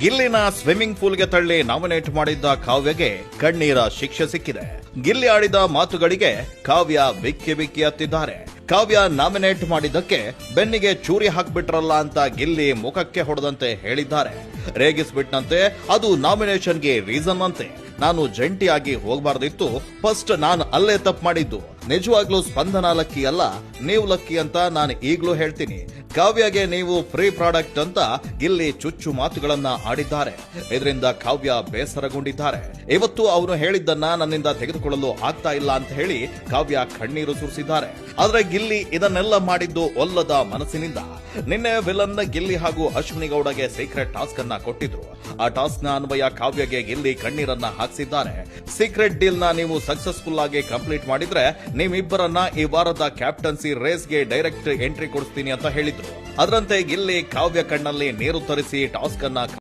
ಗಿಲ್ಲಿನ swimming ಪೂಲ್ಗೆ ತಳ್ಳಿ nominate ಮಾಡಿದ್ದ ಕಾವ್ಯಗೆ ಕಣ್ಣೀರ ಶಿಕ್ಷೆ ಸಿಕ್ಕಿದೆ. ಗಿಲ್ಲಿ ಆಡಿದ ಮಾತುಗಳಿಗೆ ಕಾವ್ಯ ಬಿಕ್ಕಿ ಬಿಕ್ಕಿ ಹತ್ತಿದ್ದಾರೆ. ಕಾವ್ಯ ನಾಮಿನೇಟ್ ಮಾಡಿದ್ದಕ್ಕೆ ಬೆನ್ನಿಗೆ ಚೂರಿ ಹಾಕ್ಬಿಟ್ರಲ್ಲ ಅಂತ ಗಿಲ್ಲಿ ಮುಖಕ್ಕೆ ಹೊಡೆದಂತೆ ಹೇಳಿದ್ದಾರೆ. ರೇಗಿಸ್ಬಿಟ್ನಂತೆ, ಅದು ನಾಮಿನೇಷನ್ಗೆ ರೀಸನ್ ಅಂತೆ. ನಾನು ಜಂಟಿಯಾಗಿ ಹೋಗಬಾರ್ದಿತ್ತು, ಫಸ್ಟ್ ನಾನು ಅಲ್ಲೇ ತಪ್ಪು ಮಾಡಿದ್ದು. ನಿಜವಾಗ್ಲೂ ಸ್ಪಂದನ ಲಕ್ಕಿ ಅಲ್ಲ, ನೀವು ಲಕ್ಕಿ ಅಂತ ನಾನು ಈಗ್ಲೂ ಹೇಳ್ತೀನಿ. ಕಾವ್ಯಗೆ ನೀವು ಫ್ರೀ ಪ್ರಾಡಕ್ಟ್ ಅಂತ ಗಿಲ್ಲಿ ಚುಚ್ಚು ಮಾತುಗಳನ್ನ ಆಡಿದ್ದಾರೆ. ಇದರಿಂದ ಕಾವ್ಯ ಬೇಸರಗೊಂಡಿದ್ದಾರೆ. ಇವತ್ತು ಅವನು ಹೇಳಿದ್ದನ್ನ ನನ್ನಿಂದ ತೆಗೆದುಕೊಳ್ಳಲು ಆಗ್ತಾ ಇಲ್ಲ ಅಂತ ಹೇಳಿ ಕಾವ್ಯ ಕಣ್ಣೀರು ಸುರಿಸಿದ್ದಾರೆ. ಆದ್ರೆ ಗಿಲ್ಲಿ ಇದನ್ನೆಲ್ಲ ಮಾಡಿದ್ದು ಒಲ್ಲದ ಮನಸ್ಸಿನಿಂದ. ನಿನ್ನೆ ವಿಲನ್ ಗಿಲ್ಲಿ ಹಾಗೂ ಅಶ್ವಿನಿ ಗೌಡಗೆ ಸೀಕ್ರೆಟ್ ಟಾಸ್ಕ್ ಅನ್ನ ಕೊಟ್ಟಿದ್ರು. ಆ ಟಾಸ್ಕ್ ನ ಅನ್ವಯ ಕಾವ್ಯಗೆ ಗಿಲ್ಲಿ ಕಣ್ಣೀರನ್ನ ಹಾಕಿಸಿದ್ದಾರೆ. ಸೀಕ್ರೆಟ್ ಡೀಲ್ ನ ನೀವು ಸಕ್ಸಸ್ಫುಲ್ ಆಗಿ ಕಂಪ್ಲೀಟ್ ಮಾಡಿದ್ರೆ ನಿಮ್ಮಿಬ್ಬರನ್ನ ಈ ವಾರದ ಕ್ಯಾಪ್ಟನ್ಸಿ ರೇಸ್ಗೆ ಡೈರೆಕ್ಟ್ ಎಂಟ್ರಿ ಕೊಡಿಸ್ತೀನಿ ಅಂತ ಹೇಳಿದ್ರು. ಅದರಂತೆ ಗಿಲ್ಲಿ ಕಾವ್ಯ ಕಣ್ಣಲ್ಲಿ ನೀರು ತರಿಸಿ ಟಾಸ್ಕ್ ಅನ್ನ